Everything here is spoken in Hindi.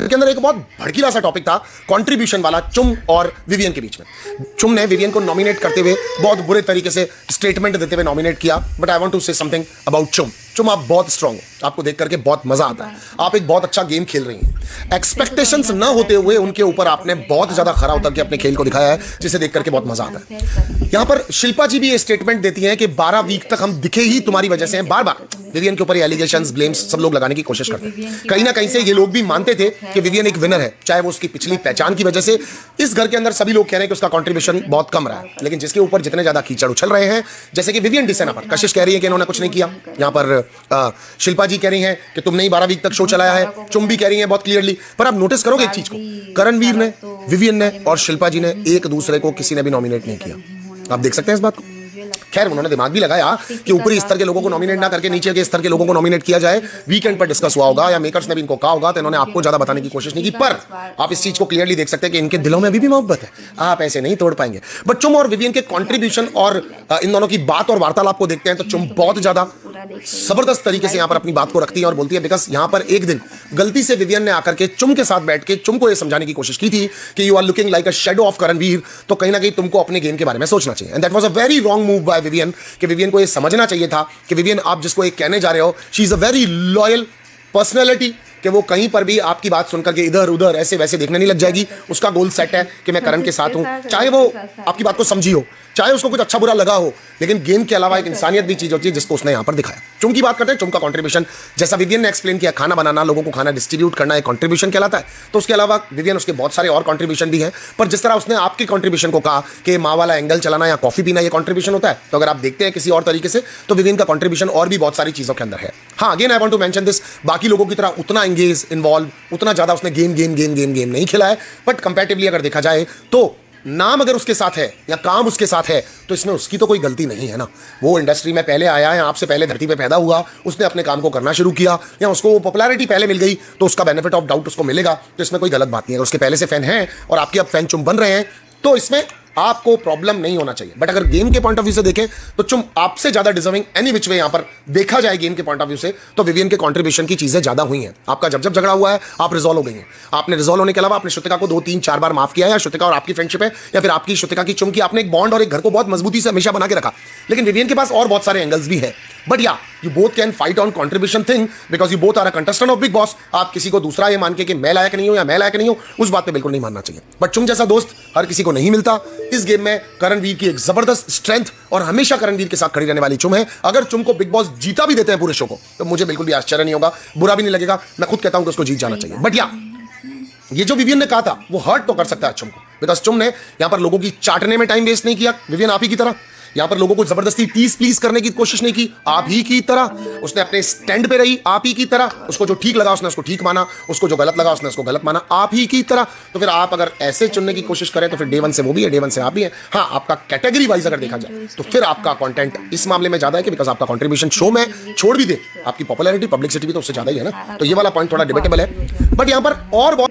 के अंदर एक बहुत भड़कीला सा टॉपिक था कंट्रीब्यूशन वाला, चुम और विवियन के बीच में। चुम ने विवियन को नॉमिनेट करते हुए बहुत बुरे तरीके से स्टेटमेंट देते हुए नॉमिनेट किया, but I want to say something about Chum. Chum, आप बहुत स्ट्रांग हो, आपको देख करके बहुत मजा आता है, आप एक बहुत अच्छा गेम खेल रही हैं। एक्सपेक्टेशंस ना होते हुए उनके ऊपर आपने बहुत ज्यादा खरा उतर के अपने खेल को दिखाया है, जिसे देख करके बहुत मजा आता है। यहां पर शिल्पा जी भी ये स्टेटमेंट देती हैं कि 12 वीक तक हम दिखे ही तुम्हारी वजह से हैं। बार बार विवियन के ऊपर एलिगेशंस, ब्लेम्स सब लोग लगाने की कोशिश करते हैं। कहीं ना कहीं से ये लोग भी मानते थे कि विवियन एक विनर है, चाहे वो उसकी पिछली पहचान की वजह से। इस घर के अंदर सभी लोग कह रहे हैं कि उसका कंट्रीब्यूशन बहुत कम रहा है, लेकिन जिसके ऊपर जितने ज्यादा कीचड़ उछल रहे हैं, जैसे कि विवियन डिसेना पर कशिश कह रही है कि इन्होंने कुछ नहीं किया। यहां पर शिल्पा जी कह रही हैं कि तुमने ही 12 वीक तक शो चलाया है। चुम भी कह रही हैं बहुत क्लियरली। पर आप नोटिस करोगे एक चीज को, करणवीर ने, विवियन ने और शिल्पा जी ने एक दूसरे को किसी ने भी नॉमिनेट नहीं किया। आप देख सकते हैं इस बात को। खैर, उन्होंने दिमाग भी लगाया कि ऊपरी स्तर के लोगों को नॉमिनेट ना करके नीचे के स्तर के लोगों को नॉमिनेट किया जाए। वीकेंड पर डिस्कस हुआ होगा या मेकर्स ने भी इनको कहा होगा, तो इन्होंने आपको ज्यादा बताने की कोशिश नहीं की। पर आप इस चीज को क्लियरली देख सकते हैं कि इनके दिलों में अभी भी मोहब्बत है, आप ऐसे नहीं तोड़ पाएंगे। बट चुम और विवियन के कंट्रीब्यूशन और इन दोनों की बात और वार्तालाप को देखते हैं तो चुम बहुत ज्यादा जबरदस्त तरीके से यहां पर अपनी बात को रखती है और बोलती है, बिकॉज यहां पर एक दिन गलती से विवियन ने आकर के चुम के साथ बैठ के चुम को यह समझाने की कोशिश की थी कि you are looking like a shadow of Karanveer, तो कहीं ना कहीं तुमको अपने गेम के बारे में सोचना चाहिए। And that was a very wrong move by Vivian, कि विवियन को यह समझना चाहिए था कि विवियन, आप जिसको एक कहने जा रहे हो, she is a very loyal personality, कि वो कहीं पर भी आपकी बात सुनकर के इधर उधर ऐसे वैसे देखने नहीं लग जाएगी। उसका गोल सेट है कि मैं करण के साथ हूं, चाहे वो आपकी बात को समझी हो, चाहे उसको कुछ अच्छा बुरा लगा हो, लेकिन गेम के अलावा एक इंसानियत भी चीज होती है जिसको उसने यहां पर दिखाया। चुम की बात करते हैं। चुम का कंट्रीब्यूशन, जैसा विवियन ने एक्सप्लेन किया, खाना बनाना, लोगों को खाना डिस्ट्रीब्यूट करना एक कंट्रीब्यूशन कहलाता है। तो उसके अलावा विवियन, उसके बहुत सारे और कंट्रीब्यूशन भी हैं। पर जिस तरह उसने आपके कंट्रीब्यूशन को कहा कि माँ वाला एंगल चलाना या कॉफी पीना ये कंट्रीब्यूशन होता है, तो अगर आप देखते हैं किसी और तरीके से, तो विवियन का कंट्रीब्यूशन और भी बहुत सारी चीजों के अंदर है। हाँ, again I want to mention this, बाकी लोगों की तरह उतना एंगेज, इन्वॉल्व, उतना ज्यादा उसने गेम नहीं खेला है। बट कंपैरेटिवली अगर देखा जाए तो नाम अगर उसके साथ है या काम उसके साथ है, तो इसमें उसकी तो कोई गलती नहीं है ना। वो इंडस्ट्री में पहले आया है, आपसे पहले धरती पे पैदा हुआ, उसने अपने काम को करना शुरू किया, या उसको वो पॉपुलैरिटी पहले मिल गई तो उसका बेनिफिट ऑफ डाउट उसको मिलेगा। तो इसमें कोई गलत बात नहीं है। अगर उसके पहले से फैन हैं और आपके अब फैन चुम बन रहे हैं, तो इसमें आपको प्रॉब्लम नहीं होना चाहिए। बट अगर गेम के पॉइंट ऑफ व्यू से देखें तो चुम आपसे ज्यादा डिजर्विंग एनी विच वे, यहां पर देखा जाए गेम के पॉइंट ऑफ व्यू से, तो विवियन के कंट्रीब्यूशन की चीजें ज्यादा हुई हैं। आपका जब झगड़ा हुआ है, आप रिजॉल्व हो गई हैं। आपने रिजॉल्व होने के अलावा आपने श्रुतिका को 2 3 4 बार माफ किया है, या श्रुतिका और आपकी फ्रेंडशिप है, या फिर आपकी श्रुतिका की चुम की, आपने एक बॉन्ड और एक घर को बहुत मजबूती से हमेशा बना के रखा। लेकिन विवियन के पास और बहुत सारे एंगल्स भी है। But yeah you both can fight on contribution thing, because you both are a contestant of Bigg Boss. आप किसी को दूसरा ये मान के कि मैं लायक नहीं हूं या मैं लायक नहीं हूं, उस बात पे बिल्कुल नहीं मानना चाहिए। बट चुम जैसा दोस्त हर किसी को नहीं मिलता। इस गेम में करणवीर की एक जबरदस्त स्ट्रेंथ, और हमेशा करणवीर के साथ खड़ी रहने वाली चुम है। अगर चुम को बिग बॉस जीता भी देते हैं पूरे शो को, तो मुझे बिल्कुल भी आश्चर्य नहीं होगा, बुरा भी नहीं लगेगा। मैं खुद कहता हूं कि उसको जीत जाना चाहिए। बट या ये जो विवियन ने कहा था वो हर्ट तो कर सकता है चुम को, बिकॉज चुम ने यहां पर लोगों की चाटने में टाइम वेस्ट नहीं किया, विवियन आप ही की तरह। यहां पर लोगों को जबरदस्ती प्लीज करने की कोशिश नहीं की, आप ही की तरह। उसने अपने स्टैंड पे रही, आप ही की तरह। उसको जो ठीक लगा उसने उसको ठीक माना, उसको जो गलत लगा उसने उसको गलत माना, आप ही की तरह। तो फिर आप अगर ऐसे चुनने की कोशिश करें तो फिर डे 1 से वो भी है, डे 1 से आप भी है। हाँ, आपका कैटेगरी वाइज अगर देखा जाए तो फिर आपका कंटेंट इस मामले में ज्यादा है, कि बिकॉज आपका कंट्रीब्यूशन शो में छोड़ भी दे, आपकी पॉपुलैरिटी, पब्लिसिटी भी तो उससे ज्यादा ही है ना। तो ये वाला पॉइंट थोड़ा डिबेटेबल है। बट यहां पर और बहुत